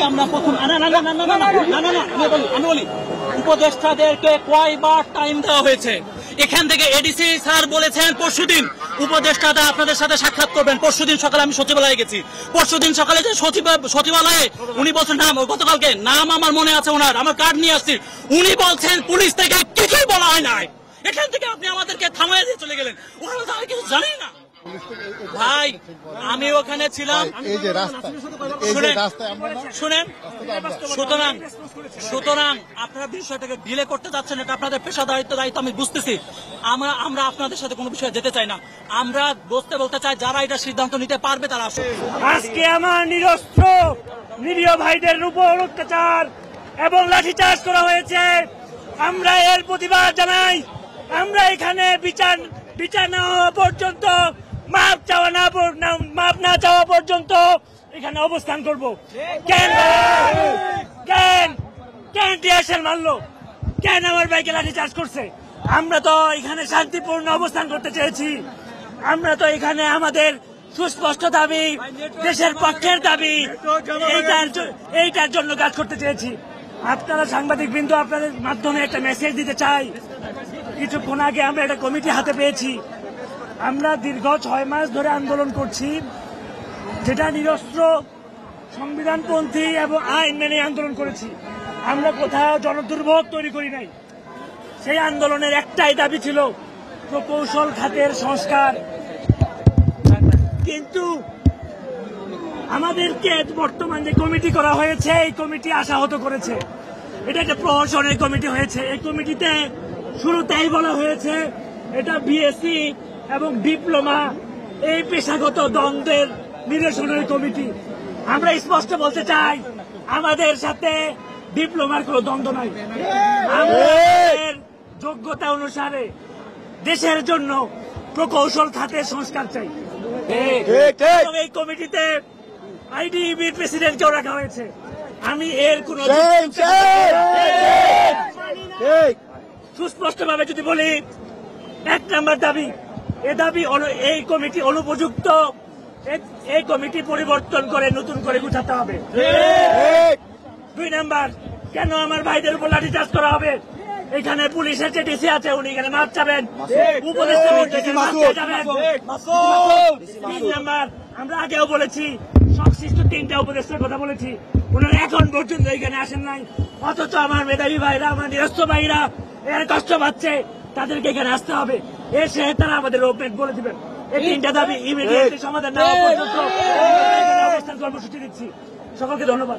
আমরা প্রথম আমি বলি উপদেষ্টাদেরকে কয়বার টাইম দেওয়া হয়েছে? এখান থেকে এডিসি স্যার বলেছেন পরশুদিন উপদেষ্টারা আপনাদের সাথে সাক্ষাৎ করবেন। পরশুদিন সকালে আমি সচিবালয়ে গেছি। পরশুদিন সকালে যে সচিবালয়ে উনি বলছেন নাম, গতকালকে নাম আমার মনে আছে ওনার, আমার কার্ড নিয়ে আসছি। উনি বলছেন পুলিশ থেকে কিছুই বলা হয় নাই। এখান থেকে আপনি আমাদেরকে থামায় দিয়ে চলে গেলেন। ওখানে তো আমি কিছু জানি না ভাই, আমি ওখানে ছিলাম। শুনেন, সুতরাং আপনারা বিষয়টাকে ডিলে করতে যাচ্ছেন, এটা আপনাদের পেশাদারিত্ব দায়িত্ব আমি বুঝতেছি। আমরা আপনাদের সাথে কোনো বিষয়ে যেতে চাই না। আমরা বলতে চাই যারা এটা সিদ্ধান্ত নিতে পারবে তারা আসুন। আজকে আমার নিরস্ত্র নিরীহ ভাইদের উপর অত্যাচার এবং লাঠিচার্জ করা হয়েছে। আমরা এর প্রতিবাদ জানাই। আমরা এখানে বিচার না হওয়া পর্যন্ত, মাপ না চাওয়া পর্যন্ত এখানে অবস্থান করব। কেন টিয়ারশেল মারলো? কেন আমার ভাইকে লাঠিচার্জ করছে? আমরা তো এখানে শান্তিপূর্ণ অবস্থান করতে চেয়েছি। আমরা তো এখানে আমাদের সুস্পষ্ট দাবি, দেশের পক্ষের দাবি, এইটার জন্য কাজ করতে চেয়েছি। আপনারা সাংবাদিক বৃন্দ, আপনাদের মাধ্যমে একটা মেসেজ দিতে চাই। কিছুক্ষণ আগে আমরা একটা কমিটি হাতে পেয়েছি। আমরা দীর্ঘ 6 মাস ধরে আন্দোলন করছি, যেটা নিরস্ত্র সংবিধানপন্থী এবং আইন মেনে আন্দোলন করেছি। আমরা কোথাও জনদুর্ভোগ তৈরি করি নাই। সেই আন্দোলনের একটাই দাবি ছিল প্রকৌশল খাতের সংস্কার। কিন্তু আমাদেরকে বর্তমান যে কমিটি করা হয়েছে, এই কমিটি আশাহত করেছে। এটা একটা প্রহসনের কমিটি হয়েছে। এই কমিটিতে শুরুতেই বলা হয়েছে এটা বিএসসি এবং ডিপ্লোমা এই পেশাগত দ্বন্দ্বের নিরসনের কমিটি। আমরা স্পষ্ট বলতে চাই, আমাদের সাথে ডিপ্লোমার কোনো দ্বন্দ্ব নাই। আমাদের যোগ্যতা অনুসারে দেশের জন্য প্রকৌশল খাতের সংস্কার চাই। এই কমিটিতে আইডিবির প্রেসিডেন্টকেও রাখা হয়েছে। আমি এর কোন সুস্পষ্ট ভাবে যদি বলি, 1 নম্বর দাবি, এই কমিটি অনুপযুক্ত। এই কমিটি পরিবর্তন করে নতুন করে গুছাতে হবে। 2 নম্বর, কেন আমার ভাইদের উপর লাঠিচার্জ করা হবে? এখানে পুলিশের যে ডিসি আছে, উনি এখানে মাপ চাবেন, উপদেষ্টা যাবেন। 3 নম্বর, আমরা আগেও বলেছি, সংশ্লিষ্ট 3টা উপদেষ্টার কথা বলেছি, ওনারা এখন পর্যন্ত এখানে আসেন নাই। অথচ আমার মেধাবী ভাইরা, আমার নিরস্ত্র ভাইরা এর কষ্ট পাচ্ছে, তাদেরকে এখানে আসতে হবে। এসে তারা আমাদের রোডম্যাপ বলে দিবেন। এই 3টা দাবি ইমিডিয়েটলি সমাধান না হওয়া পর্যন্ত অবস্থান কর্মসূচি দিচ্ছি। সকলকে ধন্যবাদ।